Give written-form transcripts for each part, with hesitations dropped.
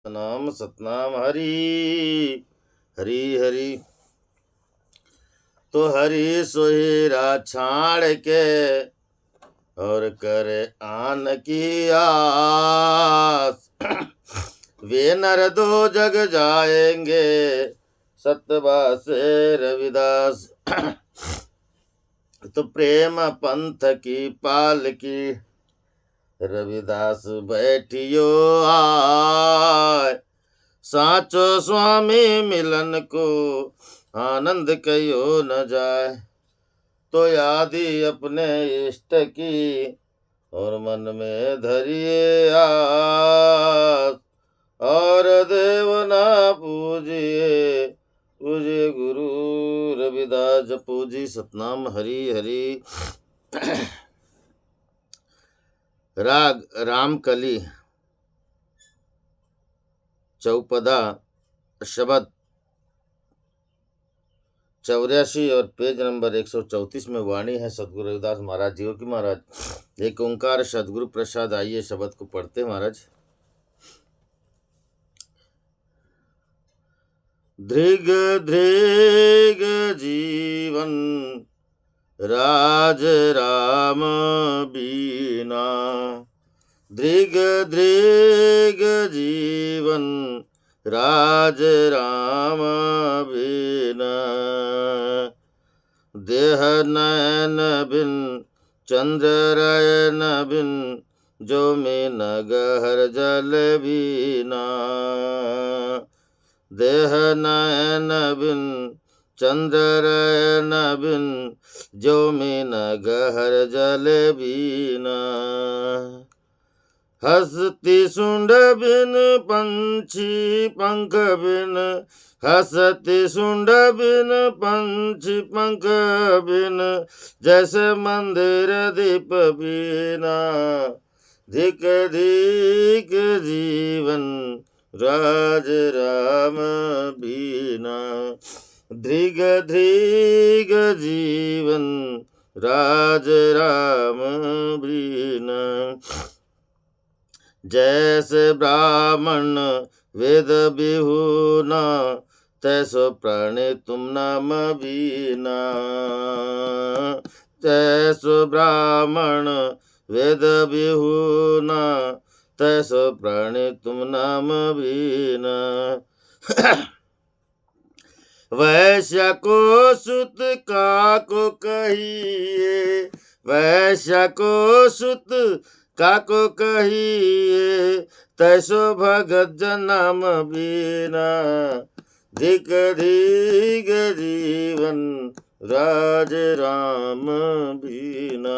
नाम सतनाम हरि हरि हरि। तो हरि सोहिरा छाड़ के और करे आन की आस। वे नर दो जग जाएंगे सतबा से रविदास। तो प्रेम पंथ की पालकी रविदास बैठियो आय। साचो स्वामी मिलन को आनंद कयो न जाए। तो यादी अपने इष्ट की और मन में धरिए आस। और देव ना पूजिए पूजिए गुरु रविदास। जपो जी सतनाम हरि हरि। राग रामकली चौपदा शब्द 84 और पेज नंबर 134 में वाणी है सदगुरु रविदास महाराज जी की। महाराज एक ओंकार सदगुरु प्रसाद। आइए शब्द को पढ़ते महाराज। धृग धृग जीवन राज राम बीना। धृग धृग जीवन राज राम बिना। देह नयन बिन चंद्र रयन बिन जो में नगहर जल बीना। देह नयन बिन चंद्र रयन बिन जो में नगहर जल बीना। हसती सुंड बिन पंछी पंख बिन। हसती सुंड बिन पंछी पंख बिन जैसे मंदिर दीप बिना। धिक धिक जीवन राज राम बीना। धृग धृग जीवन राज राम बीना। जैसे ब्राह्मण वेद बिहुना तैसो प्राणी तुम नाम बीना। जैसो ब्राह्मण वेद बिहुना तैसो प्राणी तुम नाम बीना। वैश्य को सुत काको कहिए। वैश्य को सुत काको कहिए तैसो भगत जन्म बीना। धिक धिक जीवन राज राम बीना।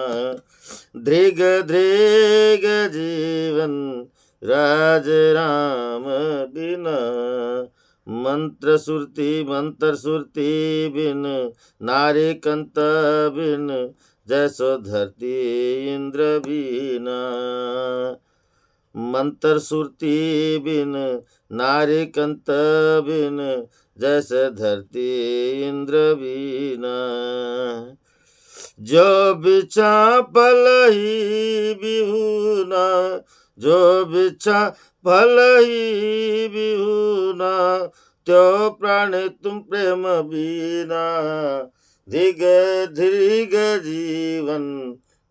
धृग धृग जीवन राज राम बिना। मंत्र सुरती बिन नारी कंत बिन जैसो धरती इंद्र बीना। मंत्र सुरती बिन नारी कंत बिन जैसे धरती इंद्र बीना। जो बिछा फल ही बिहुना। जो बिछा फल ही बिहुना त्यो प्राण तुम प्रेम बीना। धिग धिग जीवन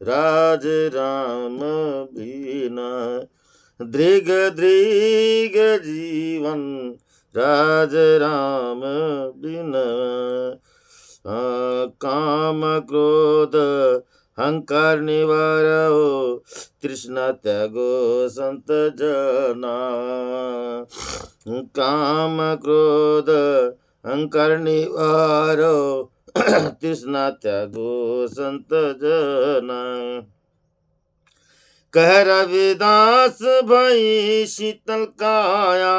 राज राम बीना। धृग धृग जीवन राज राम बिना। काम क्रोध अहंकार निवारो तृष्णा त्यागो संत जना। काम क्रोध अहंकार निवारो तृष्णा त्यागो संत जना। कह रविदास भई शीतल काया।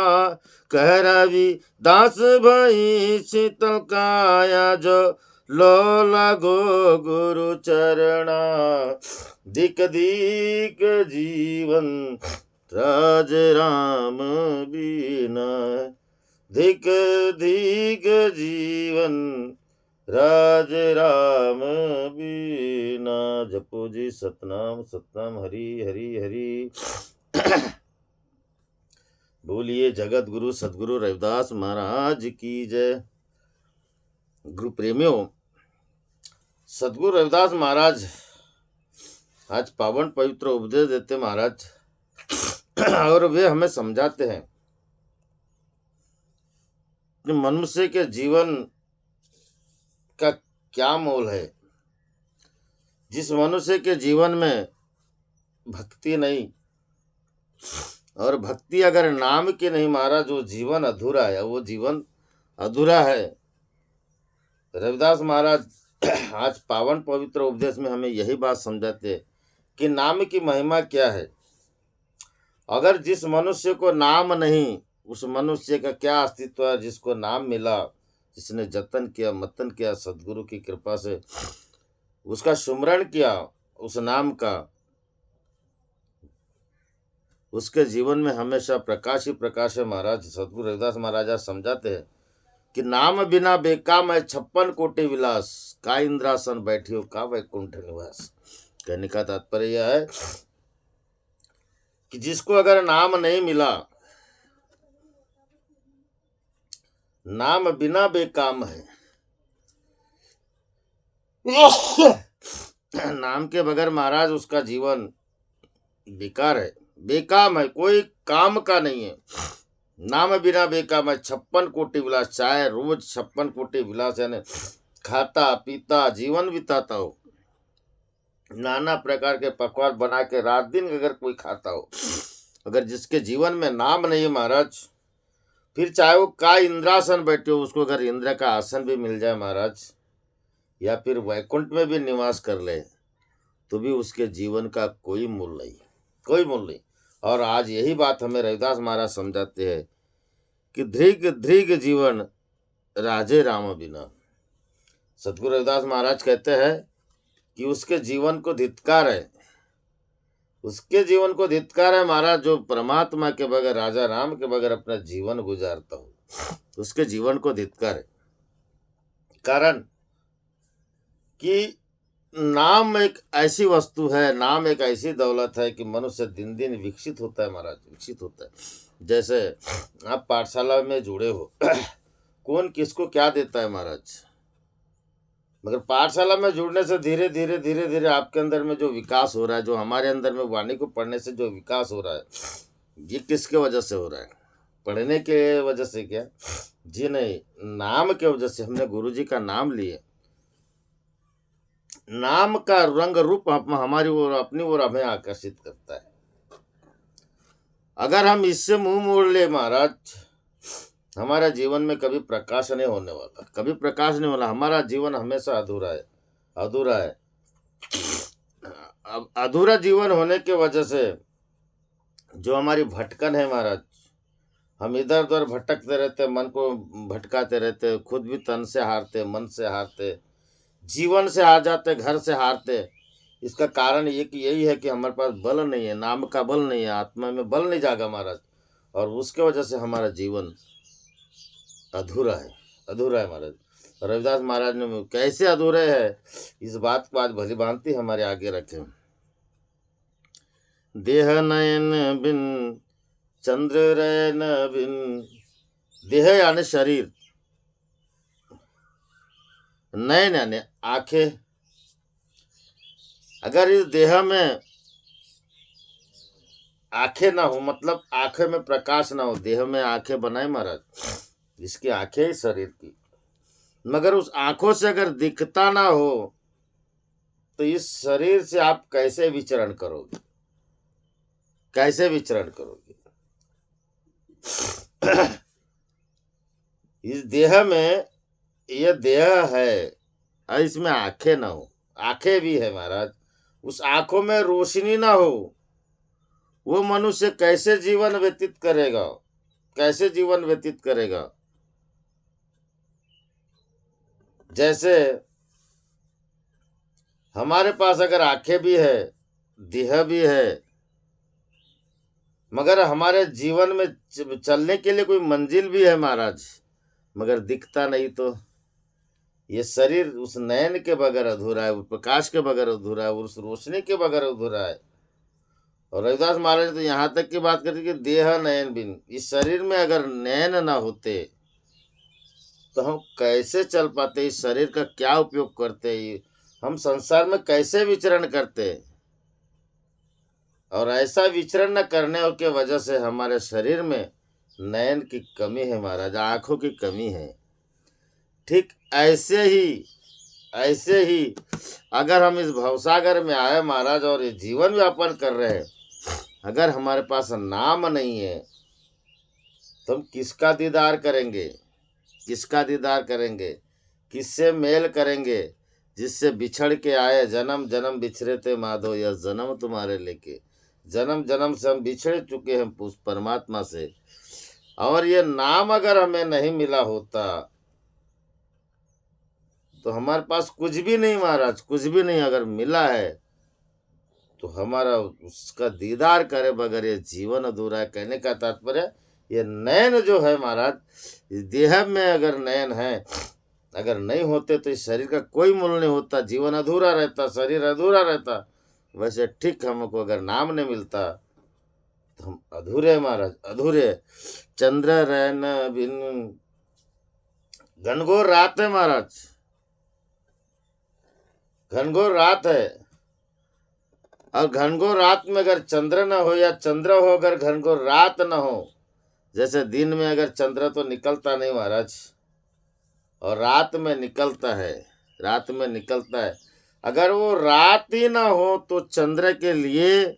कह रविदास भई शीतल काया जो लो लागो गुरु चरणा। धिक धिक जीवन राज राम बीना। धिक धिक जीवन राज राम बीना। जपो जी सतनाम सतनाम हरि हरि हरि। बोलिए जगत गुरु सदगुरु रविदास महाराज की जय। गुरु प्रेमियों, सदगुरु रविदास महाराज आज पावन पवित्र उपदेश देते महाराज, और वे हमें समझाते हैं कि मनुष्य के जीवन का क्या मोल है। जिस मनुष्य के जीवन में भक्ति नहीं, और भक्ति अगर नाम की नहीं महाराज, वो जीवन अधूरा है, वो जीवन अधूरा है। रविदास महाराज आज पावन पवित्र उपदेश में हमें यही बात समझाते हैं कि नाम की महिमा क्या है। अगर जिस मनुष्य को नाम नहीं, उस मनुष्य का क्या अस्तित्व है। जिसको नाम मिला, जिसने जतन किया, मतन किया, सदगुरु की कृपा से उसका सुमरण किया, उस नाम का, उसके जीवन में हमेशा प्रकाश ही प्रकाश है। महाराज सदगुरु रविदास महाराज समझाते हैं कि नाम बिना बेकाम है 56 कोटि विलास, का इंद्रासन बैठियो का वैकुंठ निवास। कहने का तात्पर्य यह है कि जिसको अगर नाम नहीं मिला, नाम बिना बेकाम है, नाम के बगैर महाराज उसका जीवन बेकार है, बेकाम है, कोई काम का नहीं है। नाम बिना बेकाम है 56 कोटि विलास, चाहे रोज 56 कोटि विलास यानी खाता पीता जीवन बिताता हो, नाना प्रकार के पकवान बना के रात दिन अगर कोई खाता हो, अगर जिसके जीवन में नाम नहीं है महाराज, फिर चाहे वो का इंद्रासन बैठे हो, उसको अगर इंद्र का आसन भी मिल जाए महाराज, या फिर वैकुंठ में भी निवास कर ले, तो भी उसके जीवन का कोई मूल्य नहीं, कोई मूल्य नहीं। और आज यही बात हमें रविदास महाराज समझाते हैं कि धृग धृग जीवन राजे राम बिना। सदगुरु रविदास महाराज कहते हैं कि उसके जीवन को धिक्कार है, उसके जीवन को धिक्कार है महाराज, जो परमात्मा के बगैर, राजा राम के बगैर अपना जीवन गुजारता हो, उसके जीवन को धिक्कार है। कारण कि नाम एक ऐसी वस्तु है, नाम एक ऐसी दौलत है कि मनुष्य दिन दिन विकसित होता है महाराज, विकसित होता है। जैसे आप पाठशाला में जुड़े हो, कौन किसको क्या देता है महाराज, मगर पाठशाला में जुड़ने से धीरे धीरे धीरे धीरे आपके अंदर में जो विकास हो रहा है, जो हमारे अंदर में वाणी को पढ़ने से जो विकास हो रहा है, ये किसके वजह से हो रहा है? पढ़ने के वजह से क्या जी? नहीं, नाम के वजह से। हमने गुरुजी का नाम लिए, नाम का रंग रूप हमारी ओर, अपनी ओर हमें आकर्षित करता है। अगर हम इससे मुंह मोड़ ले महाराज, हमारा जीवन में कभी प्रकाश नहीं होने वाला, कभी प्रकाश नहीं होना। हमारा जीवन हमेशा अधूरा है, अधूरा है। अब अधूरा जीवन होने के वजह से जो हमारी भटकन है महाराज, हम इधर उधर भटकते रहते, मन को भटकाते रहते, खुद भी तन से हारते, मन से हारते, जीवन से हार जाते, घर से हारते। इसका कारण ये कि यही है कि हमारे पास बल नहीं है, नाम का बल नहीं है, आत्मा में बल नहीं जागा महाराज, और उसके वजह से हमारा जीवन अधूरा है, अधूरा है महाराज। रविदास महाराज ने कैसे अधूरे है, इस बात को आज भली भांति हमारे आगे रखे। देह नयन बिन चंद्र रैन बिन, देह यानी शरीर, नयन यानी आंखें। अगर इस देह में आंखें ना हो, मतलब आंखें में प्रकाश ना हो, देह में आंखें बनाए महाराज, जिसकी आंखें ही शरीर की, मगर उस आंखों से अगर दिखता ना हो, तो इस शरीर से आप कैसे विचरण करोगे, कैसे विचरण करोगे? इस देह में, यह देह है और इसमें आंखें ना हो, आंखें भी है महाराज, उस आंखों में रोशनी ना हो, वो मनुष्य कैसे जीवन व्यतीत करेगा, कैसे जीवन व्यतीत करेगा? जैसे हमारे पास अगर आंखें भी है, देह भी है, मगर हमारे जीवन में चलने के लिए कोई मंजिल भी है महाराज, मगर दिखता नहीं, तो ये शरीर उस नयन के बगैर अधूरा है, उस प्रकाश के बगैर अधूरा है, उस रोशनी के बगैर अधूरा है। और रविदास महाराज ने तो यहाँ तक की बात करती कि देह नयन बिन, इस शरीर में अगर नयन ना होते तो हम कैसे चल पाते, इस शरीर का क्या उपयोग करते, हम संसार में कैसे विचरण करते। और ऐसा विचरण न करने के वजह से हमारे शरीर में नयन की कमी है महाराज, आंखों की कमी है। ठीक ऐसे ही अगर हम इस भवसागर में आए महाराज और ये जीवन व्यापन कर रहे हैं, अगर हमारे पास नाम नहीं है तो हम किसका दीदार करेंगे, किसका दीदार करेंगे, किससे मेल करेंगे। जिससे बिछड़ के आए जन्म जन्म बिछड़े थे माधो, यह जन्म तुम्हारे लेके, जन्म जन्म से हम बिछड़ चुके हैं उस परमात्मा से। और ये नाम अगर हमें नहीं मिला होता तो हमारे पास कुछ भी नहीं महाराज, कुछ भी नहीं। अगर मिला है तो हमारा उसका दीदार करे बगैर ये जीवन अधूरा है। कहने का तात्पर्य ये नयन जो है महाराज, इस देह में अगर नयन है, अगर नहीं होते तो इस शरीर का कोई मूल्य नहीं होता, जीवन अधूरा रहता, शरीर अधूरा रहता। वैसे ठीक हमको अगर नाम नहीं मिलता तो हम अधूरे महाराज, अधूरे। चंद्र रैन बिन, घनघोर रात है महाराज, घनघोर रात है। और घनघोर रात में अगर चंद्र न हो या चंद्र हो अगर घनघोर रात न हो, जैसे दिन में अगर चंद्र तो निकलता नहीं महाराज और रात में निकलता है, रात में निकलता है। अगर वो रात ही ना हो तो चंद्र के लिए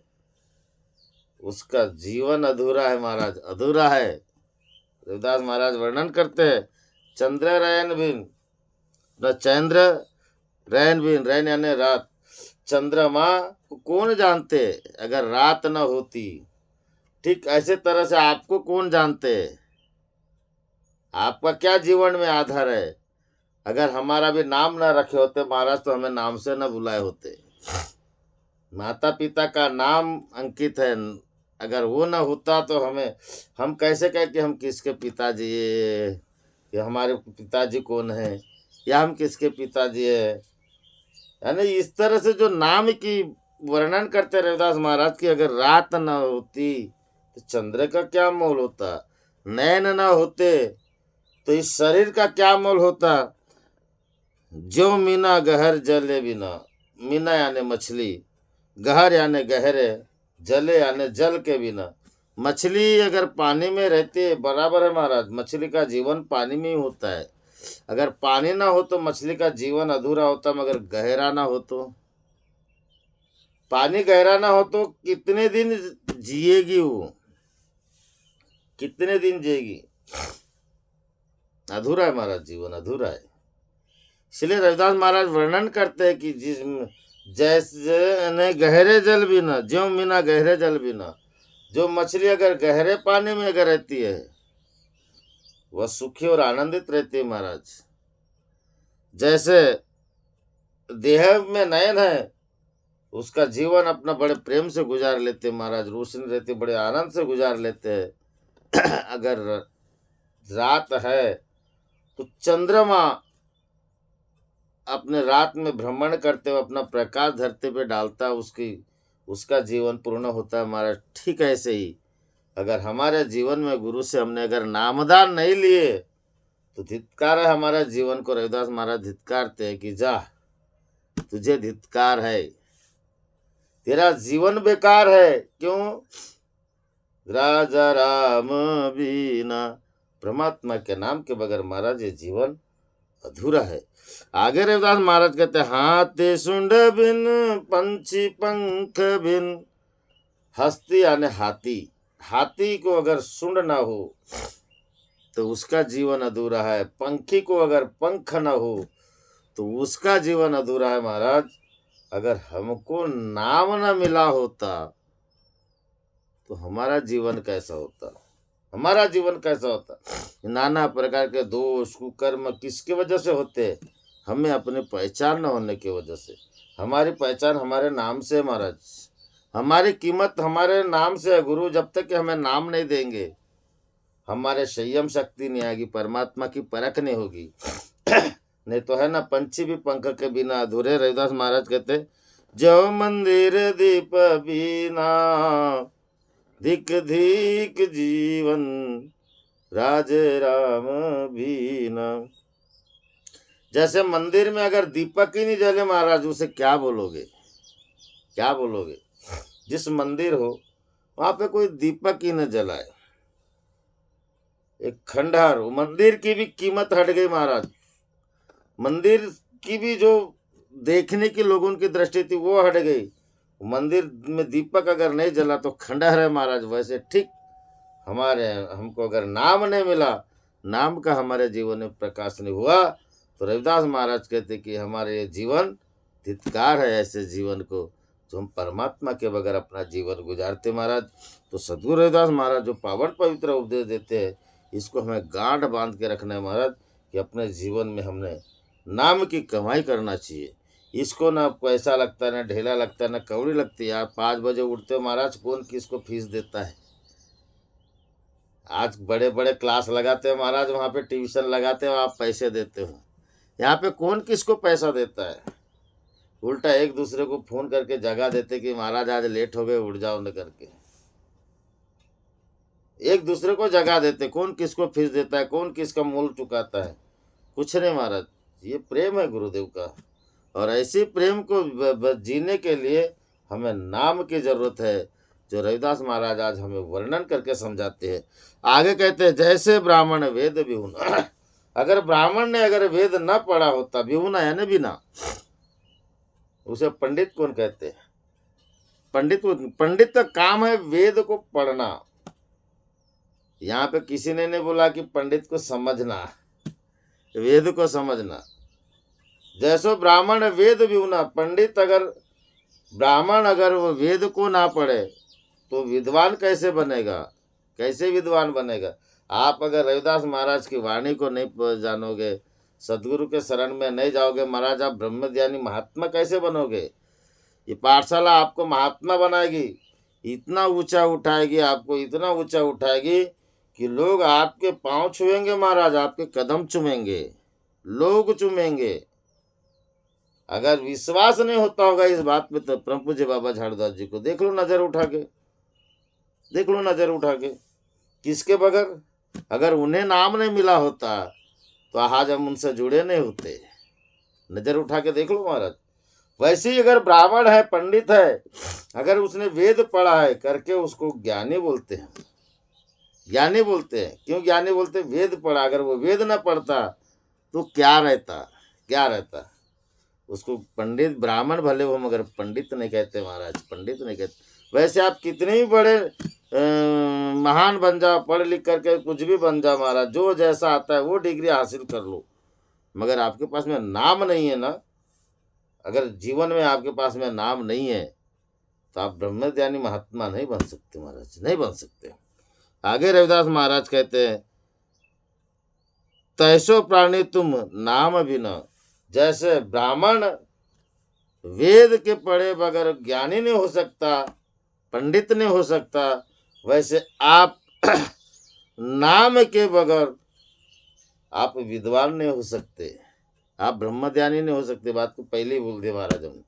उसका जीवन अधूरा है महाराज, अधूरा है। रविदास महाराज वर्णन करते हैं, चंद्र रैन बिन न, चंद्र रैन बिन, रैन यानी रात, चंद्रमा को कौन जानते अगर रात न होती। ठीक ऐसे तरह से आपको कौन जानते, आपका क्या जीवन में आधार है। अगर हमारा भी नाम ना रखे होते महाराज तो हमें नाम से न बुलाए होते। माता पिता का नाम अंकित है, अगर वो ना होता तो हम कैसे कहें कि हम किसके पिताजी है, कि हमारे पिताजी कौन है, या हम किसके पिताजी है। यानी इस तरह से जो नाम की वर्णन करते रविदास महाराज की, अगर रात न होती तो चंद्र का क्या मोल होता, नयन न होते तो इस शरीर का क्या मोल होता। जो मीना गहर जले बिना, मीना यानी मछली, गहर यानी गहरे, जले यानी जल के बिना। मछली अगर पानी में रहती है बराबर है महाराज, मछली का जीवन पानी में ही होता है। अगर पानी ना हो तो मछली का जीवन अधूरा होता, मगर गहरा ना हो तो, पानी गहरा ना हो तो कितने दिन जिएगी वो, कितने दिन जिएगी, अधूरा है महाराज, जीवन अधूरा है। इसलिए रविदास महाराज वर्णन करते हैं कि जिस जैसे गहरे जल बिना, ज्यों बिना गहरे जल बिना, जो मछली अगर गहरे पानी में अगर रहती है वह सुखी और आनंदित रहती है महाराज। जैसे देह में नयन है, उसका जीवन अपना बड़े प्रेम से गुजार लेते महाराज, रोशनी रहती बड़े आनंद से गुजार लेते हैं। अगर रात है तो चंद्रमा अपने रात में भ्रमण करते हुए अपना प्रकाश धरती पे डालता है, उसका जीवन पूर्ण होता है महाराज। ठीक ऐसे ही अगर हमारे जीवन में गुरु से हमने अगर नामदान नहीं लिए तो धिक्कार है हमारे जीवन को। रविदास महाराज धिक्कारते हैं कि जा, तुझे धिक्कार है, तेरा जीवन बेकार है। क्यों? राजा राम बीना, परमात्मा के नाम के बगैर महाराज ये जीवन अधूरा है। आगे रविदास महाराज कहते हैं, हाथी सुंड बिन पंछी पंख बिन, हस्ती यानी हाथी, हाथी को अगर सुंड ना हो तो उसका जीवन अधूरा है, पंखी को अगर पंख ना हो तो उसका जीवन अधूरा है महाराज। अगर हमको नाम ना मिला होता तो हमारा जीवन कैसा होता, हमारा जीवन कैसा होता। नाना प्रकार के दोष कुकर्म किसके वजह से होते, हमें अपनी पहचान न होने की वजह से। हमारी पहचान हमारे नाम से महाराज, हमारी कीमत हमारे नाम से है। गुरु जब तक कि हमें नाम नहीं देंगे हमारे संयम शक्ति नहीं आएगी, परमात्मा की परख नहीं होगी। नहीं तो है ना, पंछी भी पंख के बिना अधूरे। रविदास महाराज कहते जो मंदिर दीप बीना, धिक धिक जीवन राज राम बीना। जैसे मंदिर में अगर दीपक ही नहीं जले महाराज, उसे क्या बोलोगे, क्या बोलोगे। जिस मंदिर हो वहां पे कोई दीपक ही न जलाए, एक खंडहर हो, मंदिर की भी कीमत हट गई महाराज। मंदिर की भी जो देखने की लोगों की दृष्टि थी वो हट गई। मंदिर में दीपक अगर नहीं जला तो खंडहर है महाराज। वैसे ठीक हमको अगर नाम नहीं मिला, नाम का हमारे जीवन में प्रकाश नहीं हुआ, तो रविदास महाराज कहते कि हमारे ये जीवन धिक्कार है ऐसे जीवन को जो हम परमात्मा के बगैर अपना जीवन गुजारते महाराज। तो सद्गुरु रविदास महाराज जो पावन पवित्र उपदेश देते हैं, इसको हमें गांठ बांध के रखना है महाराज कि अपने जीवन में हमने नाम की कमाई करना चाहिए। इसको ना पैसा लगता है, ना ढेला लगता है, ना कौड़ी लगती है। आप 5 बजे उठते हो महाराज, कौन किसको फीस देता है। आज बड़े बड़े क्लास लगाते हो महाराज, वहाँ पे ट्यूशन लगाते हो, आप पैसे देते हो। यहाँ पे कौन किसको पैसा देता है। उल्टा एक दूसरे को फोन करके जगा देते कि महाराज आज लेट हो गए, उठ जाओ न करके। एक दूसरे को जगा देते। कौन किसको फीस देता है, कौन किसका मूल चुकाता है, कुछ नहीं महाराज। ये प्रेम है गुरुदेव का। और ऐसे प्रेम को जीने के लिए हमें नाम की जरूरत है, जो रविदास महाराज आज हमें वर्णन करके समझाते हैं। आगे कहते हैं, जैसे ब्राह्मण वेद विहुना। अगर ब्राह्मण ने अगर वेद न पढ़ा होता, विहुना यानी बिना, उसे पंडित कौन कहते हैं। पंडित का काम है वेद को पढ़ना। यहाँ पे किसी ने नहीं बोला कि पंडित को समझना, वेद को समझना। जैसो ब्राह्मण वेद विहुना, पंडित अगर ब्राह्मण अगर वो वेद को ना पढ़े तो विद्वान कैसे बनेगा, कैसे विद्वान बनेगा। आप अगर रविदास महाराज की वाणी को नहीं जानोगे, सदगुरु के शरण में नहीं जाओगे महाराज, आप ब्रह्मज्ञानी महात्मा कैसे बनोगे। ये पाठशाला आपको महात्मा बनाएगी, इतना ऊंचा उठाएगी, आपको इतना ऊंचा उठाएगी कि लोग आपके पांव छुएंगे महाराज, आपके कदम चूमेंगे, लोग चूमेंगे। अगर विश्वास नहीं होता होगा इस बात पे तो परम पूज्य बाबा झाड़ूदास जी को देख लो, नजर उठा के देख लो, नजर उठा के। किसके बगैर, अगर उन्हें नाम नहीं मिला होता तो आज हम उनसे जुड़े नहीं होते। नजर उठा के देख लो महाराज। वैसे ही अगर ब्राह्मण है, पंडित है, अगर उसने वेद पढ़ा है करके उसको ज्ञानी बोलते हैं। ज्ञानी बोलते हैं, क्यों ज्ञानी बोलते हैं, वेद पढ़ा। अगर वो वेद न पढ़ता तो क्या रहता, क्या रहता। उसको पंडित, ब्राह्मण भले हो मगर पंडित नहीं कहते महाराज, पंडित नहीं कहते। वैसे आप कितने ही बड़े महान बन जाओ, पढ़ लिख करके कुछ भी बन जाओ महाराज, जो जैसा आता है वो डिग्री हासिल कर लो, मगर आपके पास में नाम नहीं है ना, अगर जीवन में आपके पास में नाम नहीं है तो आप ब्रह्मज्ञानी महात्मा नहीं बन सकते महाराज, नहीं बन सकते। आगे रविदास महाराज कहते हैं, तैसो प्राणी तुम नाम बिना। जैसे ब्राह्मण वेद के पढ़े बगैर ज्ञानी नहीं हो सकता, पंडित नहीं हो सकता, वैसे आप नाम के बगैर आप विद्वान नहीं हो सकते, आप ब्रह्मज्ञानी नहीं हो सकते। बात को पहले ही बोल दिया महाराज हम,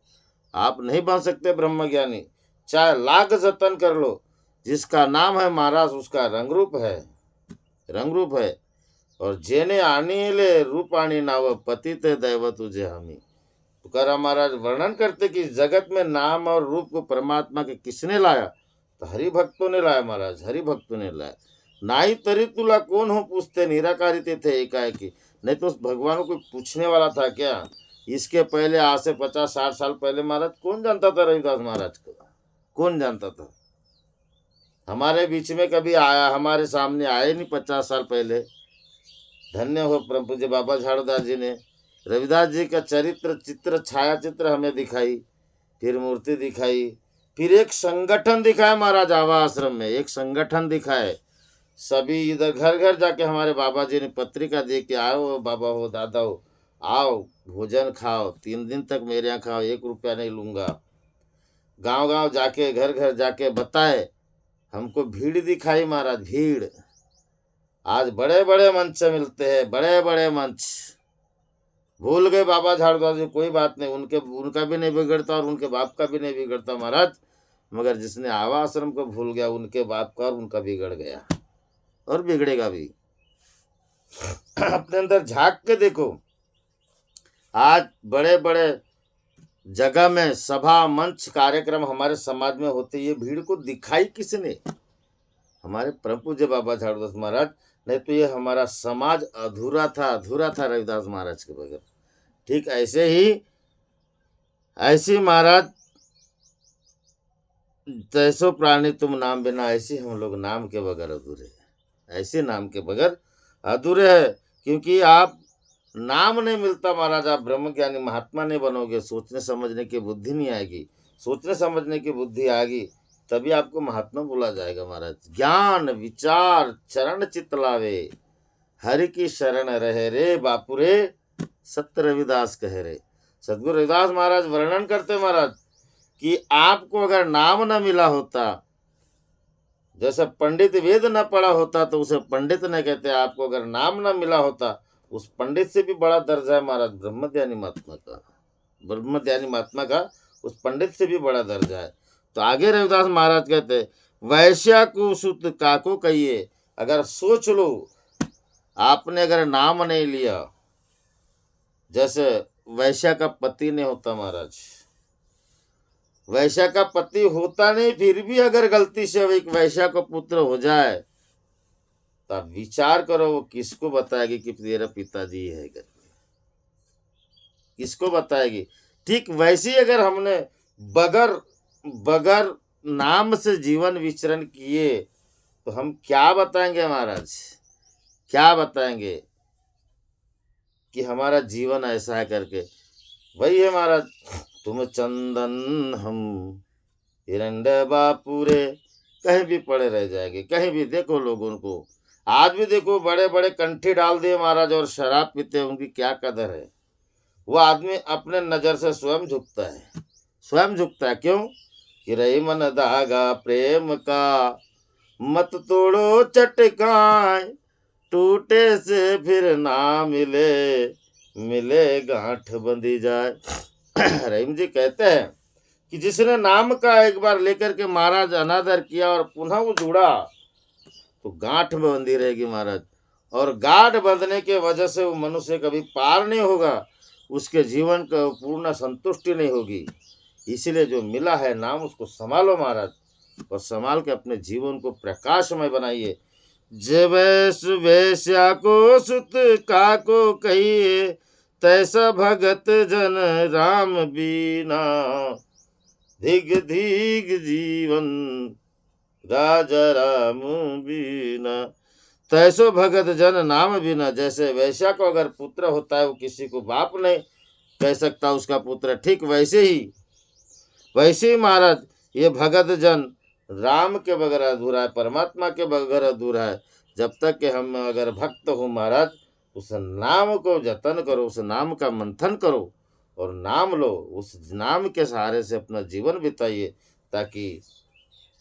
आप नहीं बन सकते ब्रह्मज्ञानी, चाहे लाख जतन कर लो। जिसका नाम है महाराज उसका रंग रूप है, रंग रूप है। और जेने आनी ले रूपाणी नाव, पतित दैव तुझे हमी। तुकाराम महाराज वर्णन करते कि जगत में नाम और रूप को परमात्मा के किसने लाया, तो हरि भक्तों ने लाया महाराज, हरि भक्तों ने लाया। नाई तरी तुला कौन हो पूछते, निराकारित थे एकाएकी। नहीं तो उस भगवान को पूछने वाला था क्या। इसके पहले आज से 50-60 साल पहले महाराज कौन जानता था रविदास महाराज को, कौन जानता था। हमारे बीच में कभी आया, हमारे सामने आए नहीं 50 साल पहले। धन्य हो परम पूज्य बाबा झाड़ूदास जी ने रविदास जी का चरित्र, चित्र, छाया चित्र हमें दिखाई, फिर मूर्ति दिखाई, फिर एक संगठन दिखाया महाराज। आवा आश्रम में एक संगठन दिखाए। सभी इधर घर घर जाके हमारे बाबा जी ने पत्रिका दे के, आओ बाबा हो, दादा हो, आओ भोजन खाओ, 3 दिन तक मेरे यहाँ खाओ, 1 रुपया नहीं लूँगा। गांव गांव जाके, घर घर जाके बताए, हमको भीड़ दिखाई महाराज, भीड़। आज बड़े बड़े मंच मिलते हैं, बड़े बड़े मंच, भूल गए बाबा झाड़ूदास जी, कोई बात नहीं, उनका भी नहीं बिगड़ता और उनके बाप का भी नहीं बिगड़ता महाराज, मगर जिसने आवा आश्रम को भूल गया उनके बाप का और उनका बिगड़ गया और बिगड़ेगा भी। अपने अंदर झांक के देखो, आज बड़े बड़े जगह में सभा मंच कार्यक्रम हमारे समाज में होते, ये भीड़ को दिखाई किसने? हमारे परम पूज्य बाबा झाड़ूदास महाराज, नहीं तो ये हमारा समाज अधूरा था रविदास महाराज के बगैर। ठीक ऐसी महाराज, तैसो प्राणी तुम नाम बिना, ऐसे हम लोग नाम के बगैर अधूरे हैं, ऐसे नाम के बगैर अधूरे है, क्योंकि आप नाम नहीं मिलता महाराज, आप ब्रह्म ज्ञानी महात्मा नहीं बनोगे, सोचने समझने की बुद्धि नहीं आएगी, सोचने समझने की बुद्धि आएगी तभी आपको महात्मा बोला जाएगा महाराज। ज्ञान विचार चरण चित लावे, हरि की शरण रहे रे बापुरे, सत्य रविदास कहे रे। सदगुरु रविदास महाराज वर्णन करते महाराज कि आपको अगर नाम न मिला होता, जैसे पंडित वेद न पढ़ा होता तो उसे पंडित न कहते, आपको अगर नाम न मिला होता, उस पंडित से भी बड़ा दर्जा है महाराज ब्रह्मज्ञानी महात्मा का, ब्रह्मज्ञानी महात्मा का उस पंडित से भी बड़ा दर्जा है। तो आगे रविदास महाराज कहते, वैश्या को सुत काको कहिए। अगर सोच लो, आपने अगर नाम नहीं लिया, जैसे वैश्या का पति नहीं होता महाराज, वैश्या का पति होता नहीं, फिर भी अगर गलती से एक वैश्या का पुत्र हो जाए तो आप विचार करो वो किसको बताएगी कि तेरा पिताजी है करके, किसको बताएगी? ठीक वैसे ही अगर हमने बगैर नाम से जीवन विचरण किए तो हम क्या बताएंगे महाराज, क्या बताएंगे कि हमारा जीवन ऐसा है करके? वही है महाराज, तुम चंदन हम हिरंडे बापूरे, कहीं भी पड़े रह जाएंगे, कहीं भी देखो लोगों को, आज भी देखो बड़े बड़े कंठी डाल दिए महाराज और शराब पीते, उनकी क्या कदर है? वो आदमी अपने नजर से स्वयं झुकता है, स्वयं झुकता है। क्यों? कि रही मन धागा प्रेम का, मत तोड़ो चटकाए, टूटे से फिर ना मिले, मिले गांठ बंधी जाए। रहीम जी कहते हैं कि जिसने नाम का एक बार लेकर के महाराज अनादर किया और पुनः वो जुड़ा तो गांठ में बंधी रहेगी महाराज, और गांठ बंधने के वजह से वो मनुष्य कभी पार नहीं होगा, उसके जीवन का पूर्ण संतुष्टि नहीं होगी। इसलिए जो मिला है नाम, उसको संभालो महाराज, और संभाल के अपने जीवन को प्रकाशमय बनाइए। जब वैश्या को सुत काको कहिए, तैसा भगत जन राम बीना, धिग धिग जीवन राजा राम बीना। तैसो भगत जन नाम बिना, जैसे वैश्या को अगर पुत्र होता है वो किसी को बाप नहीं कह सकता उसका पुत्र, ठीक वैसे ही महाराज ये भगत जन राम के बगैर अधूरा है, परमात्मा के बगैर अधूरा है। जब तक कि हम अगर भक्त हो महाराज, उस नाम को जतन करो, उस नाम का मंथन करो और नाम लो, उस नाम के सहारे से अपना जीवन बिताइए, ताकि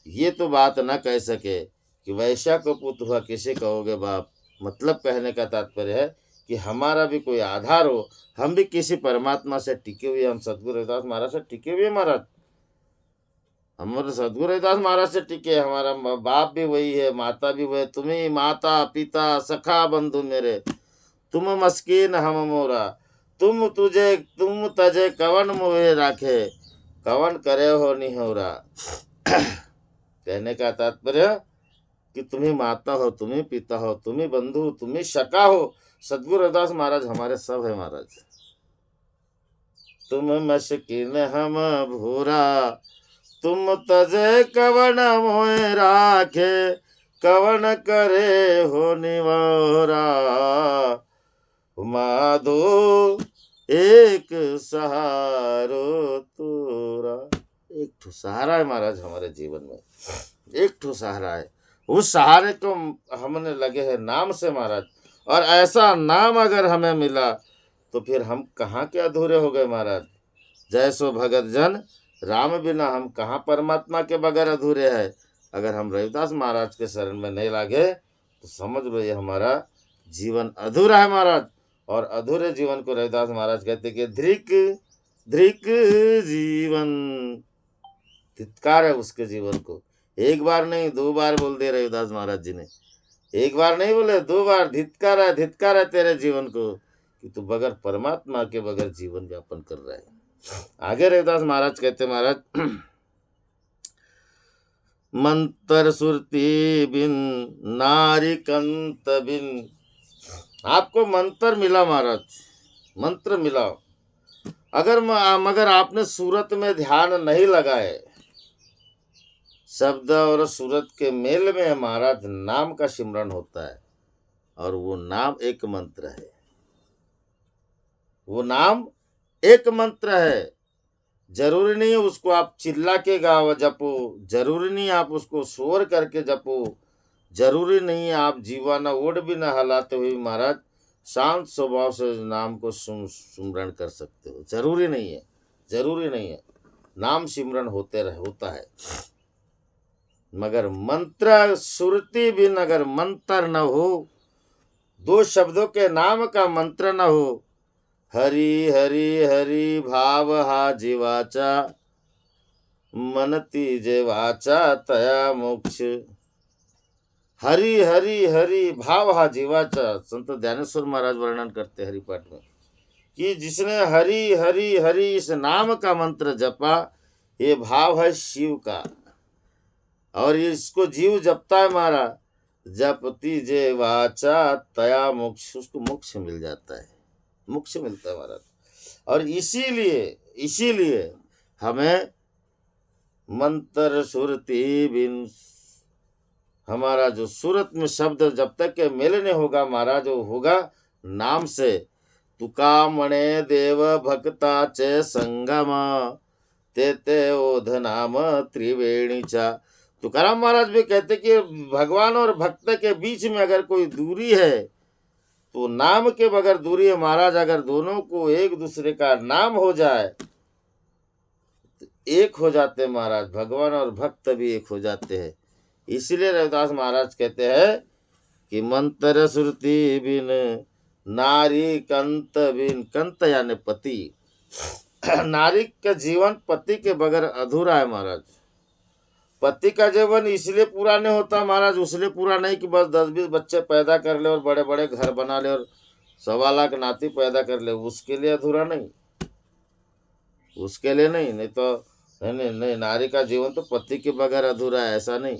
ये तो बात ना कह सके कि वैश्या को पुत्र हुआ किसे कहोगे बाप। मतलब कहने का तात्पर्य है कि हमारा भी कोई आधार हो, हम भी किसी परमात्मा से टिके हुए, हम सदगुरु रविदास महाराज से टिके हुए महाराज, हमारे सदगुरु रविदास महाराज से टिके, हमारा बाप भी वही है, माता भी वही, तुम्हें माता पिता सखा बंधु मेरे, तुम मस्कीन हम मोरा, तुम तजे कवन मोहे राखे, कवन करे हो निहोरा। कहने का तात्पर्य कि तुम्ही माता हो, तुम्ही पिता हो, तुम्ही बंधु, तुम्ही सखा हो। सदगुरु रविदास महाराज हमारे सब है महाराज। तुम मस्किन हम भूरा, तुम तजे कवन मोहे राखे, कवन करे हो निवारा, माधो एक सहारो तोरा। एक ठो सहारा है महाराज हमारे जीवन में, एक ठो सहारा है, उस सहारे को हमने लगे हैं नाम से महाराज। और ऐसा नाम अगर हमें मिला तो फिर हम कहाँ के अधूरे हो गए महाराज। जैसो भगत जन राम बिना, हम कहाँ परमात्मा के बगैर अधूरे हैं। अगर हम रविदास महाराज के शरण में नहीं लागे तो समझ लो ये हमारा जीवन अधूरा है महाराज। और अधूरे जीवन को रविदास महाराज कहते कि धिक धिक जीवन, धिक्कार है उसके जीवन को। एक बार नहीं 2 बार बोल दे रविदास महाराज जी ने, एक बार नहीं बोले 2 बार, धिक्कार है तेरे जीवन को कि तू बगैर परमात्मा के बगैर जीवन यापन कर रहा है। आगे रविदास महाराज कहते, महाराज मंत्र सुरती बिन नारी कंत बिन, आपको मंत्र मिला महाराज, मंत्र मिला, मगर आपने सूरत में ध्यान नहीं लगाए। शब्द और सूरत के मेल में महाराज नाम का सिमरन होता है, और वो नाम एक मंत्र है, वो नाम एक मंत्र है। जरूरी नहीं है उसको आप चिल्ला के गाओ जपो, जरूरी नहीं आप उसको शोर करके जपो, जरूरी नहीं है आप जीवा न ओढ़ भी न हलाते हुए महाराज शांत स्वभाव से नाम को सुमरण कर सकते हो। जरूरी नहीं है, जरूरी नहीं है, नाम सिमरन होता है, मगर मंत्र सुरती बिन अगर मंत्र न हो, 2 शब्दों के नाम का मंत्र न हो, हरि हरि हरि भाव हा जीवाचा, मनती जेवाचा तया मोक्ष। हरि हरि हरि भाव हा जीवाचा, संत ज्ञानेश्वर महाराज वर्णन करते हरिपाठ में कि जिसने हरि हरि हरि इस नाम का मंत्र जपा, ये भाव है शिव का, और इसको जीव जपता है महाराज, जपती जे वाचा तया मोक्ष, उसको मोक्ष मिल जाता है, मोक्ष मिलता है महाराज। और इसीलिए हमें मंत्र सुरती बिन, हमारा जो सूरत में शब्द जब तक के मेल नहीं होगा महाराज, वो होगा नाम से। तुका मणे देव भक्ता चे संगम, ते ओध नाम त्रिवेणीचा। तुकाराम महाराज भी कहते कि भगवान और भक्त के बीच में अगर कोई दूरी है तो नाम के बगैर दूरी है महाराज। अगर दोनों को एक दूसरे का नाम हो जाए तो एक हो जाते महाराज, भगवान और भक्त भी एक हो जाते हैं। इसीलिए रविदास महाराज कहते हैं कि मंत्र सुरती बिन नारी कंत बिन, कंत यानी पति, नारी का जीवन पति के बगैर अधूरा है महाराज। पति का जीवन इसलिए पूरा नहीं होता महाराज, उसलिए पूरा नहीं कि बस 10-20 बच्चे पैदा कर ले और बड़े बड़े घर बना ले और 1.25 लाख नाती पैदा कर ले, उसके लिए अधूरा नहीं, उसके लिए नहीं तो नहीं, नारी का जीवन तो पति के बगैर अधूरा है, ऐसा नहीं।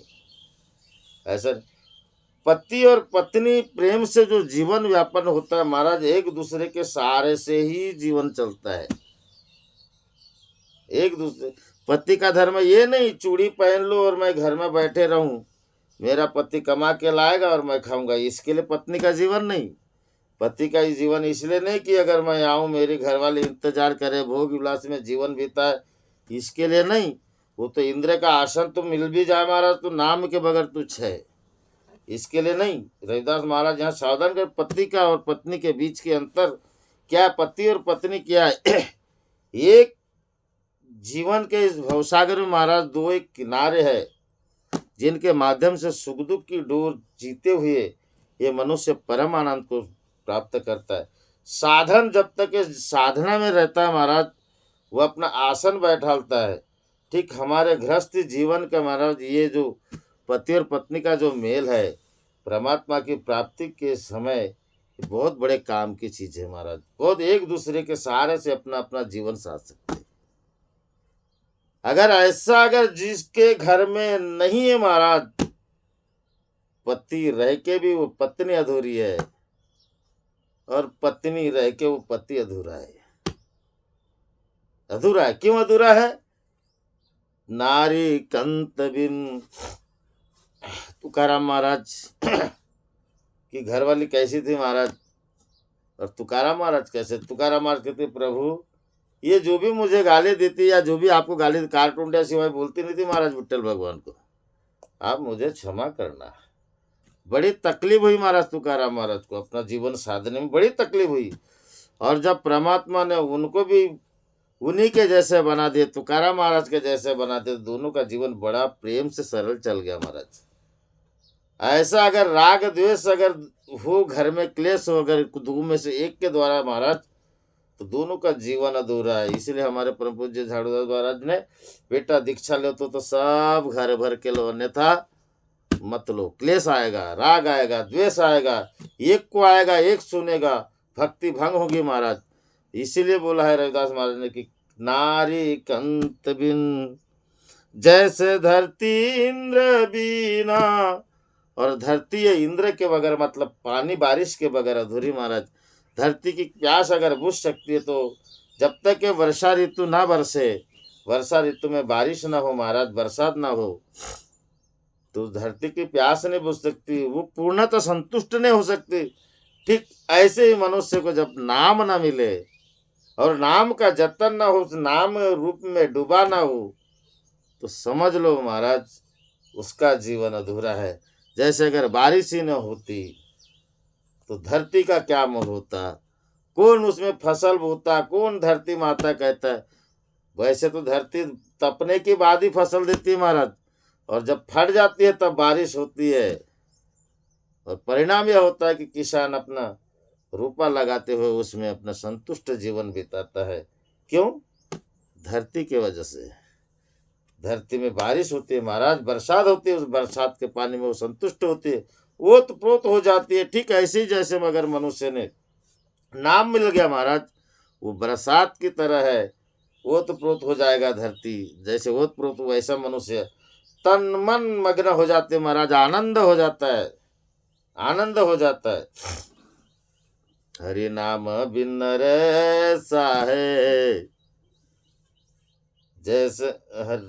ऐसा पति और पत्नी प्रेम से जो जीवन व्यापन होता है महाराज, एक दूसरे के सहारे से ही जीवन चलता है। एक दूसरे, पति का धर्म ये नहीं चूड़ी पहन लो और मैं घर में बैठे रहूं, मेरा पति कमा के लाएगा और मैं खाऊंगा, इसके लिए पत्नी का जीवन नहीं। पति का जीवन इसलिए नहीं कि अगर मैं आऊं मेरे घर वाले इंतजार करे, भोग विलास में जीवन बीता, इसके लिए नहीं। वो तो इंद्र का आसन तो मिल भी जाए महाराज तो नाम के बगैर तुच्छ है, इसके लिए नहीं। रविदास महाराज यहाँ सावधान कर, पति का और पत्नी के बीच के अंतर क्या, पति और पत्नी क्या है। एक जीवन के इस भवसागर में महाराज 2 एक किनारे है, जिनके माध्यम से सुख दुख की डोर जीते हुए ये मनुष्य परम आनंद को प्राप्त करता है। साधन जब तक इस साधना में रहता है महाराज, वो अपना आसन बैठालता है। ठीक हमारे गृहस्थ जीवन का महाराज ये जो पति और पत्नी का जो मेल है, परमात्मा की प्राप्ति के समय बहुत बड़े काम की चीज है महाराज। बहुत एक दूसरे के सहारे से अपना अपना जीवन साथ सकते हैं। अगर जिसके घर में नहीं है महाराज, पति रह के भी वो पत्नी अधूरी है, और पत्नी रह के वो पति अधूरा है। अधूरा है, क्यों अधूरा है? नारी कंत बिन। तुकाराम महाराज की घरवाली कैसी थी महाराज, और तुकाराम महाराज कैसे? तुकाराम महाराज कहते प्रभु ये जो भी मुझे गाली देती या जो भी आपको गाली कार्टून या सिवाय बोलती नहीं थी महाराज विट्ठल भगवान को, आप मुझे क्षमा करना। बड़ी तकलीफ हुई महाराज तुकाराम महाराज को, अपना जीवन साधने में बड़ी तकलीफ हुई। और जब परमात्मा ने उनको भी उन्हीं के जैसे बना दिए, तुकाराम महाराज के जैसे बना दिए, दोनों का जीवन बड़ा प्रेम से सरल चल गया महाराज। ऐसा अगर राग द्वेष अगर हो घर में क्लेश हो अगर दो में से एक के द्वारा महाराज, तो दोनों का जीवन अधूरा है। इसलिए हमारे परम पूज्य झाड़ूदास महाराज ने बेटा दीक्षा ले तो सब घर भर के लो, अन्यथा मत लो। क्लेश आएगा, राग आएगा, द्वेष आएगा, एक को आएगा एक सुनेगा, भक्ति भंग होगी महाराज। इसीलिए बोला है रविदास महाराज ने कि नारी कंत बिन जैसे धरती इंद्र बीना। और धरती है इंद्र के बगैर, मतलब पानी बारिश के बगैर अधूरी महाराज। धरती की प्यास अगर बुझ सकती है तो जब तक के वर्षा ऋतु ना बरसे, वर्षा ऋतु में बारिश ना हो महाराज, बरसात ना हो, तो धरती की प्यास नहीं बुझ सकती, वो पूर्णतः संतुष्ट नहीं हो सकती। ठीक ऐसे ही मनुष्य को जब नाम ना मिले और नाम का जतन ना हो, उस नाम रूप में डूबा ना हो, तो समझ लो महाराज उसका जीवन अधूरा है। जैसे अगर बारिश ही न होती तो धरती का क्या मोल होता, कौन उसमें फसल बोता, कौन धरती माता कहता है। वैसे तो धरती तपने के बाद ही फसल देती है महाराज, और जब फट जाती है तब बारिश होती है। और परिणाम यह होता है कि किसान अपना रुपा लगाते हुए उसमें अपना संतुष्ट जीवन बिताता है। क्यों? धरती के वजह से। धरती में बारिश होती है महाराज, बरसात होती है, उस बरसात के पानी में वो संतुष्ट होती है, ओत प्रोत हो जाती है। ठीक ऐसे ही जैसे मगर मनुष्य ने नाम मिल गया महाराज, वो बरसात की तरह है, ओत प्रोत हो जाएगा धरती। जैसे ओत प्रोत वैसा मनुष्य तन मन मग्न हो जाते महाराज, आनंद हो जाता है, आनंद हो जाता है। हरि नाम बिन रैसा है, जैसे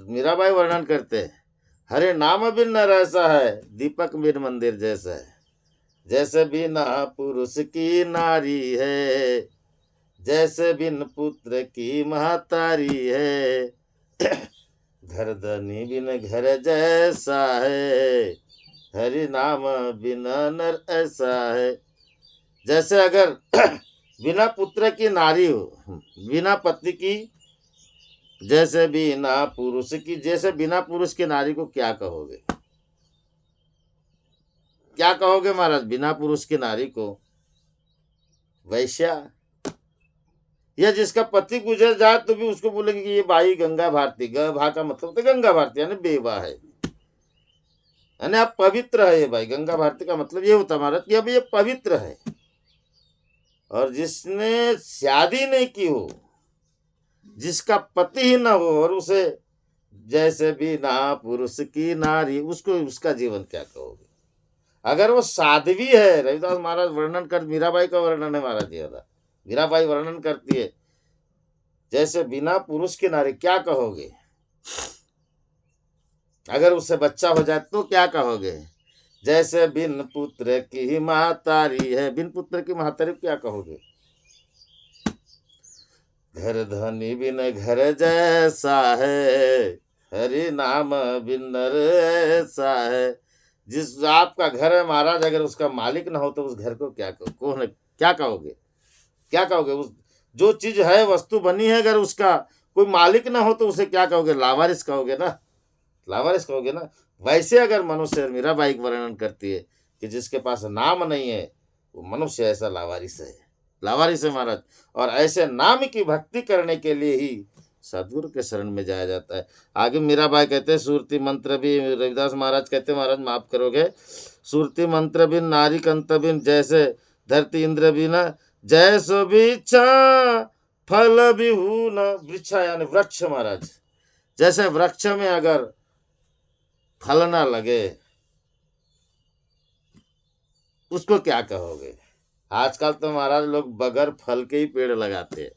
मीराबाई वर्णन करते हैं, हरे नाम बिन न रैसा है, दीपक बिन मंदिर जैसा है। जैसे बिना पुरुष की नारी है, जैसे बिन पुत्र की महतारी है, घर धनी बिन घर जैसा है, हरि नाम बिना नर ऐसा है। जैसे अगर बिना पुत्र की नारी हो, बिना पति की, जैसे बिना पुरुष की, जैसे बिना पुरुष की नारी को क्या कहोगे, क्या कहोगे महाराज? बिना पुरुष की नारी को वैश्या, या जिसका पति गुजर जाए तो भी उसको बोलेंगे कि ये बाई गंगा भारती। भा का मतलब तो गंगा भारती यानी बेवा है, यानी आप पवित्र है। ये भाई गंगा भारती का मतलब ये होता महाराज कि अब ये पवित्र है। और जिसने शादी नहीं की हो, जिसका पति ही ना हो, और उसे जैसे बिना पुरुष की नारी, उसको उसका जीवन क्या कहोगे? अगर वो साध्वी है, रविदास महाराज वर्णन कर, मीराबाई का वर्णन है महाराज जी वाला, मीराबाई वर्णन करती है जैसे बिना पुरुष की नारी, क्या कहोगे? अगर उससे बच्चा हो जाए तो क्या कहोगे? जैसे बिन पुत्र की महतारी है, बिन पुत्र की महतारी क्या कहोगे? घर धनी बिन घर जैसा है, हरि नाम बिन नर ऐसा है। जिस आपका घर है महाराज, अगर उसका मालिक ना हो तो उस घर को क्या कौन क्या कहोगे? क्या कहोगे? उस जो चीज है, वस्तु बनी है, अगर उसका कोई मालिक ना हो तो उसे क्या कहोगे? लावारिस कहोगे ना, लावारिस कहोगे ना। वैसे अगर मनुष्य, मीराबाई वर्णन करती है कि जिसके पास नाम नहीं है वो मनुष्य ऐसा लावारिस है, लावारिस है महाराज। और ऐसे नाम की भक्ति करने के लिए ही सदगुरु के शरण में जाया जाता है। आगे मीराबाई कहते हैं सुरती मंत्र भी, रविदास महाराज कहते हैं, महाराज माफ करोगे, सुरती मंत्र बिन नारी कंत बिन, जैसे धरती इंद्र बिना, जैसो बिच्छा फल बिहून। वृक्षा यानी वृक्ष महाराज, जैसे वृक्ष में अगर फल ना लगे उसको क्या कहोगे? आजकल तो महाराज लोग बगैर फल के ही पेड़ लगाते हैं,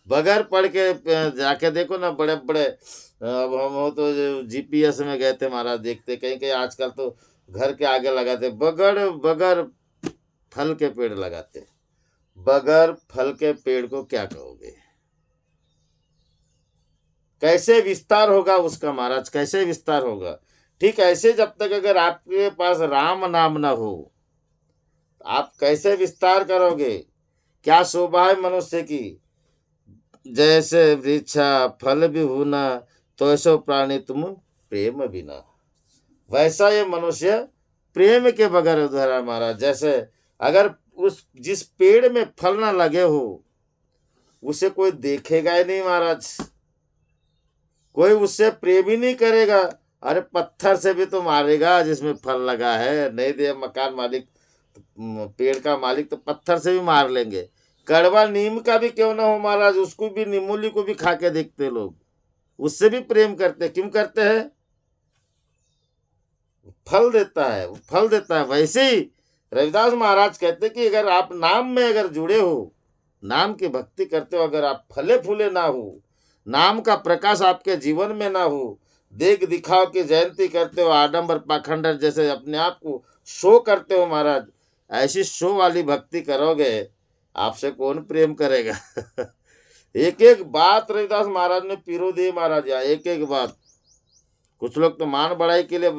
बगैर पढ़ के। जाके देखो ना बड़े बड़े, अब हम हो तो जीपीएस में गए थे महाराज, देखते कहीं कहीं आजकल तो घर के आगे लगाते, बगैर बगैर फल के पेड़ लगाते। बगैर फल के पेड़ को क्या कहोगे? कैसे विस्तार होगा उसका महाराज, कैसे विस्तार होगा? ठीक ऐसे जब तक अगर आपके पास राम नाम ना हो, आप कैसे विस्तार करोगे? क्या शोभा है मनुष्य की? जैसे वृक्षा फल भी होना, तो ऐसो प्राणी तुम प्रेम बिना। वैसा ये मनुष्य प्रेम के बगैर अधूरा महाराज। जैसे अगर उस जिस पेड़ में फल ना लगे हो उसे कोई देखेगा ही नहीं महाराज, कोई उससे प्रेम ही नहीं करेगा। अरे पत्थर से भी तो मारेगा जिसमें फल लगा है, नहीं दे मकान मालिक, पेड़ का मालिक तो पत्थर से भी मार लेंगे। कड़वा नीम का भी क्यों ना हो महाराज, उसको भी, नीमूली को भी खा के देखते लोग, उससे भी प्रेम करते। क्यों करते हैं? फल देता है, वो फल देता है। वैसे ही रविदास महाराज कहते कि अगर आप नाम में अगर जुड़े हो, नाम की भक्ति करते हो, अगर आप फले फूले ना हो, नाम का प्रकाश आपके जीवन में ना हो, देख दिखाव की जयंती करते हो, आडंबर पाखंडर जैसे अपने आप को शो करते हो महाराज, ऐसी शो वाली भक्ति करोगे, आपसे कौन प्रेम करेगा? एक एक बात रविदास महाराज ने पिरो दी महाराज, यहाँ एक एक बात। कुछ लोग तो मान बढ़ाई के लिए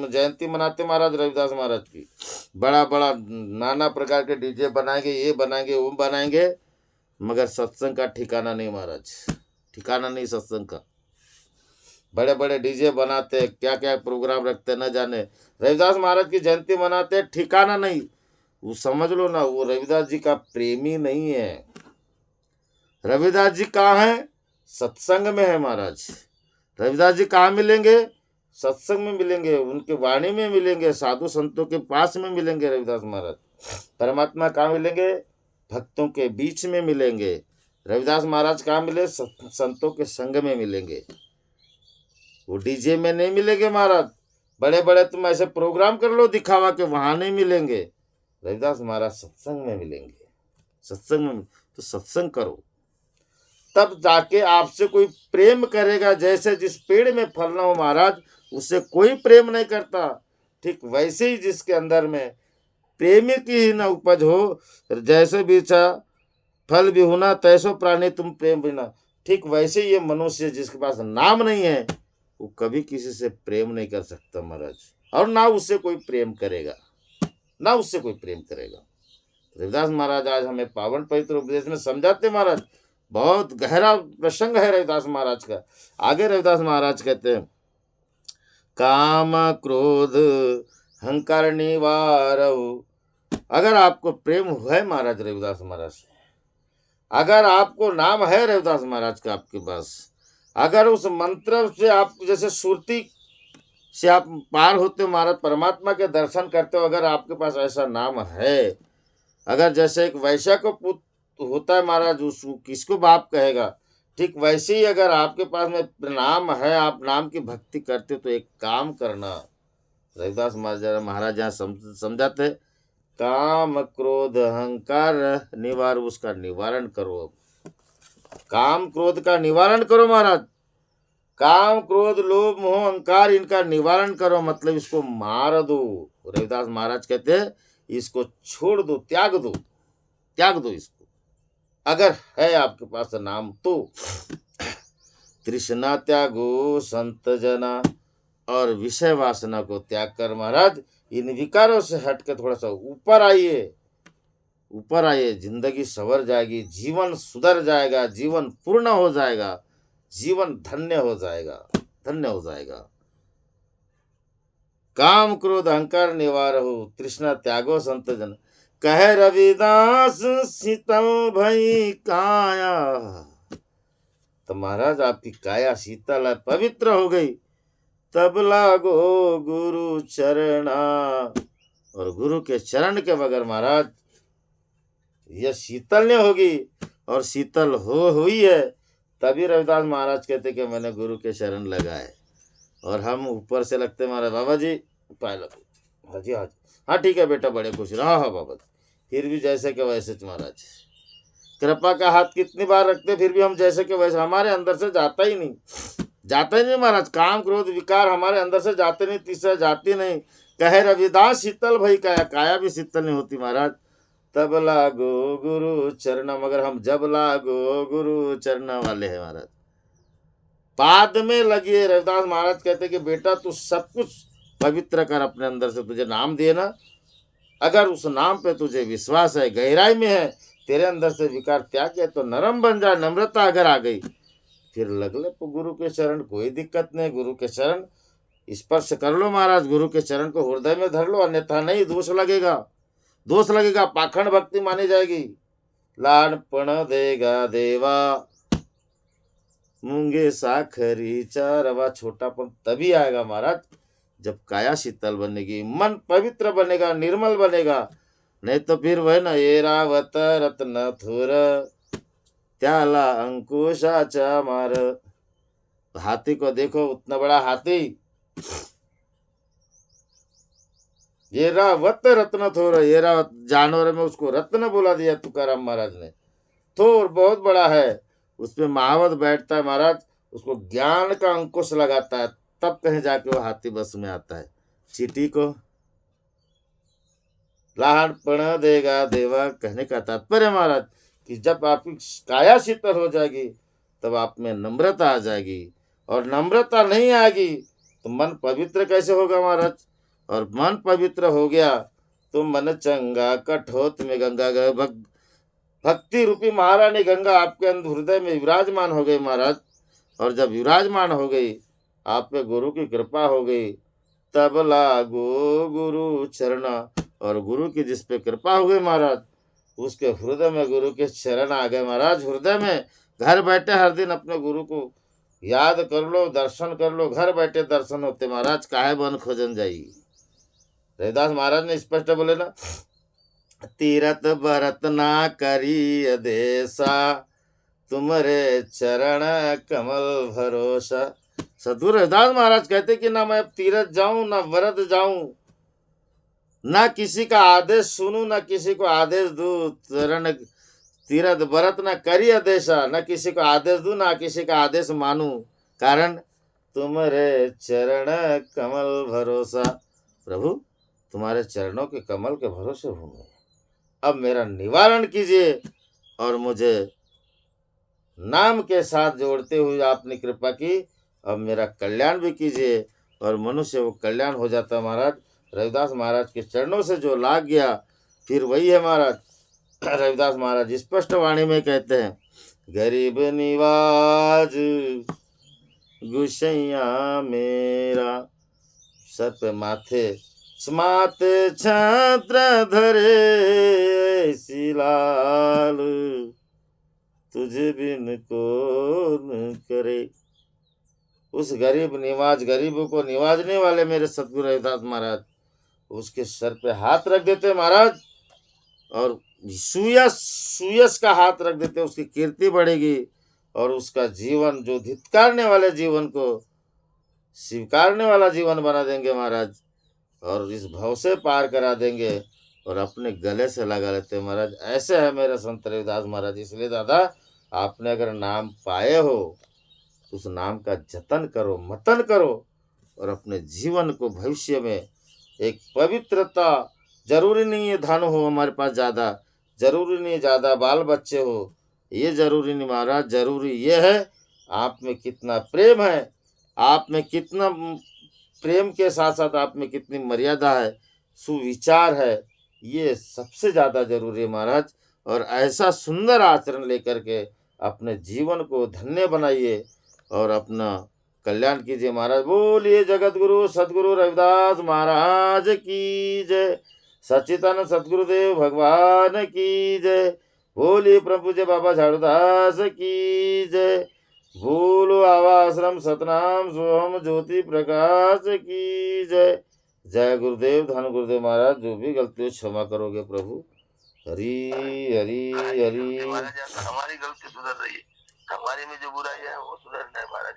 जयंती मनाते महाराज रविदास महाराज की, बड़ा बड़ा नाना प्रकार के डीजे बनाएंगे, ये बनाएंगे, वो बनाएंगे, मगर सत्संग का ठिकाना नहीं महाराज, ठिकाना नहीं सत्संग का। बड़े बड़े डीजे बनाते, क्या क्या प्रोग्राम रखते न जाने, रविदास महाराज की जयंती मनाते, ठिकाना नहीं। वो समझ लो ना, वो रविदास जी का प्रेमी नहीं है। रविदास जी कहाँ है? सत्संग में है महाराज। रविदास जी कहाँ मिलेंगे? सत्संग में मिलेंगे, उनके वाणी में मिलेंगे, साधु संतों के पास में मिलेंगे रविदास महाराज। परमात्मा कहाँ मिलेंगे? भक्तों के बीच में मिलेंगे। रविदास महाराज कहाँ मिले? संतों के संग में मिलेंगे, वो डीजे में नहीं मिलेंगे महाराज। बड़े बड़े तुम ऐसे प्रोग्राम कर लो दिखावा के, वहां नहीं मिलेंगे। रविदास महाराज सत्संग में मिलेंगे। सत्संग में तो सत्संग करो, तब जाके आपसे कोई प्रेम करेगा। जैसे जिस पेड़ में फल ना हो महाराज, उससे कोई प्रेम नहीं करता। ठीक वैसे ही जिसके अंदर में प्रेमी की ही न उपज हो, जैसे बीचा फल भी होना, तैसो प्राणी तुम प्रेम बिना। ठीक वैसे ही ये मनुष्य जिसके पास नाम नहीं है, वो कभी किसी से प्रेम नहीं कर सकता महाराज, और ना उससे कोई प्रेम करेगा, ना उससे कोई प्रेम करेगा। रविदास महाराज आज हमें पावन पवित्र उपदेश में समझाते महाराज, बहुत गहरा प्रसंग है रविदास महाराज का। आगे रविदास महाराज कहते हैं, काम क्रोध अहंकार निवारौ। अगर आपको प्रेम है महाराज रविदास महाराज से, अगर आपको नाम है रविदास महाराज का आपके पास, अगर उस मंत्र से आप जैसे सुरती से आप पार होते हो महाराज, परमात्मा के दर्शन करते हो, अगर आपके पास ऐसा नाम है, अगर जैसे एक वैश्य को पुत्र होता है महाराज, उसको किसको बाप कहेगा, ठीक वैसे ही अगर आपके पास में नाम है, आप नाम की भक्ति करते हो, तो एक काम करना। रविदास महाराज यहाँ समझाते, काम क्रोध अहंकार निवार, उसका निवारण करो। काम क्रोध का निवारण करो महाराज, काम क्रोध लोभ मोह अहंकार, इनका निवारण करो, मतलब इसको मार दो। रविदास महाराज कहते हैं इसको छोड़ दो, त्याग दो, त्याग दो इसको, अगर है आपके पास नाम तो। तृष्णा त्यागो संत जना, और विषय वासना को त्याग कर महाराज इन विकारों से हट के थोड़ा सा ऊपर आइए, ऊपर आइए, जिंदगी संवर जाएगी, जीवन सुधर जाएगा, जीवन पूर्ण हो जाएगा, जीवन धन्य हो जाएगा, धन्य हो जाएगा। काम क्रोध अहंकार निवार हो, तृष्णा त्यागो संत जन, कह रविदास शीतल भई काया। तो महाराज आपकी काया शीतल है, पवित्र हो गई, तब लागो गुरु चरणा। और गुरु के चरण के बगैर महाराज यह शीतल नहीं होगी, और शीतल हुई है तभी रविदास महाराज कहते कि मैंने गुरु के शरण लगाए। और हम ऊपर से लगते महाराज, बाबा जी पाए लगो, हाँ जी हाँ जी, हाँ ठीक है बेटा, बड़े खुश रहा, हाँ बाबा जी। फिर भी जैसे के वैसे महाराज, कृपा का हाथ कितनी बार रखते, फिर भी हम जैसे के वैसे, हमारे अंदर से जाता ही नहीं, जाता ही नहीं महाराज। काम क्रोध विकार हमारे अंदर से जाते नहीं, तीसरा जाती नहीं। कहे रविदास शीतल भाई काया, काया भी शीतल नहीं होती महाराज। तब लागो गुरु चरण, मगर हम जब लागो गुरु चरण वाले हैं महाराज, पाद में लगिए। रविदास महाराज कहते कि बेटा तू सब कुछ पवित्र कर अपने अंदर से, तुझे नाम दिए ना, अगर उस नाम पे तुझे विश्वास है, गहराई में है, तेरे अंदर से विकार त्याग गया, तो नरम बन जा, नम्रता अगर आ गई, फिर लग ले गुरु के चरण, कोई दिक्कत नहीं। गुरु के चरण स्पर्श कर लो महाराज, गुरु के चरण को हृदय में धर लो, अन्यथा नहीं दोष लगेगा। दोष लगेगा, पाखंड भक्ति मानी जाएगी। लाडपण देगा देवा मूंगे साखरी चारवा, छोटापन तभी आएगा महाराज जब काया शीतल बनेगी, मन पवित्र बनेगा, निर्मल बनेगा। नहीं तो फिर वह न एरावत रत्न थुर त्याला अंकुशाचा मार। हाथी को देखो, उतना बड़ा हाथी, ये रावत रत्न थोर, ये रावत जानवर में उसको रत्न बोला दिया तुकाराम महाराज ने। थोर बहुत बड़ा है, उसमें महावत बैठता है महाराज, उसको ज्ञान का अंकुश लगाता है, तब कहीं जाके वो हाथी बस में आता है। चींटी को लाडपण देगा देवा, कहने का तात्पर्य महाराज कि जब आपकी काया शीतल हो जाएगी तब आप में नम्रता आ जाएगी, और नम्रता नहीं आएगी तो मन पवित्र कैसे होगा महाराज। और मन पवित्र हो गया तो मन चंगा कठोत में गंगा गए। भक्ति रूपी महारानी गंगा आपके अंदर हृदय में विराजमान हो गई महाराज। और जब विराजमान हो गई, आप पे गुरु की कृपा हो गई, तब लागो गुरु चरण। और गुरु की जिस पे कृपा हो गई महाराज, उसके हृदय में गुरु के चरण आ गए महाराज। हृदय में घर बैठे हर दिन अपने गुरु को याद कर लो, दर्शन कर लो, घर बैठे दर्शन होते महाराज, काहे बन खोजन जाई। रविदास महाराज ने स्पष्ट बोले ना, तीरथ भरत ना करी देसा तुम्हारे चरण कमल भरोसा। सदगुरु रविदास महाराज कहते कि ना मैं अब तीरथ जाऊं, ना व्रत जाऊं, ना किसी का आदेश सुनूं, ना किसी को आदेश दूं। चरण तीरथ व्रत ना करी आदेशा, ना किसी को आदेश दूं, ना किसी का आदेश मानूं। कारण तुम्हारे चरण कमल भरोसा। प्रभु तुम्हारे चरणों के कमल के भरोसे हूँ मैं। अब मेरा निवारण कीजिए और मुझे नाम के साथ जोड़ते हुए आपने कृपा की। अब मेरा कल्याण भी कीजिए, और मनुष्य वो कल्याण हो जाता महाराज। रविदास महाराज के चरणों से जो लाग गया फिर वही है महाराज। रविदास महाराज स्पष्ट वाणी में कहते हैं, गरीब निवाज गुसैया मेरा, सर पे माथे स्मात छत्र धरे सिलाल, तुझे बिन कौन करे। उस गरीब निवाज, गरीबों को निवाजने वाले मेरे सतगुरु रविदास महाराज उसके सर पे हाथ रख देते महाराज, और सुयस का हाथ रख देते, उसकी कीर्ति बढ़ेगी, और उसका जीवन जो धिक्कारने वाले जीवन को स्वीकारने वाला जीवन बना देंगे महाराज, और इस भव से पार करा देंगे और अपने गले से लगा लेते महाराज। ऐसे है मेरे संत रविदास महाराज। इसलिए दादा, आपने अगर नाम पाए हो तो उस नाम का जतन करो, मतन करो, और अपने जीवन को भविष्य में एक पवित्रता, जरूरी नहीं है धन हो हमारे पास ज़्यादा, जरूरी नहीं ज़्यादा बाल बच्चे हो, ये जरूरी नहीं महाराज। जरूरी ये है आप में कितना प्रेम है, आप में कितना प्रेम के साथ साथ आप में कितनी मर्यादा है, सुविचार है, ये सबसे ज़्यादा जरूरी है महाराज। और ऐसा सुंदर आचरण लेकर के अपने जीवन को धन्य बनाइए और अपना कल्याण कीजिए महाराज। बोलिए जगत गुरु सदगुरु रविदास महाराज की जय। सच्चिदानंद सदगुरुदेव भगवान की जय। बोलिए परम पूज्य बाबा झाड़ूदास की जय। बोलो आवाश्रम सतनाम सोहम ज्योति प्रकाश की जय। जय गुरुदेव, धन गुरुदेव महाराज। जो भी गलती हो क्षमा करोगे प्रभु। हरी हरी हरी। हमारी गलती सुधर रही है, हमारे में जो बुराई है वो सुधर रहा है महाराज।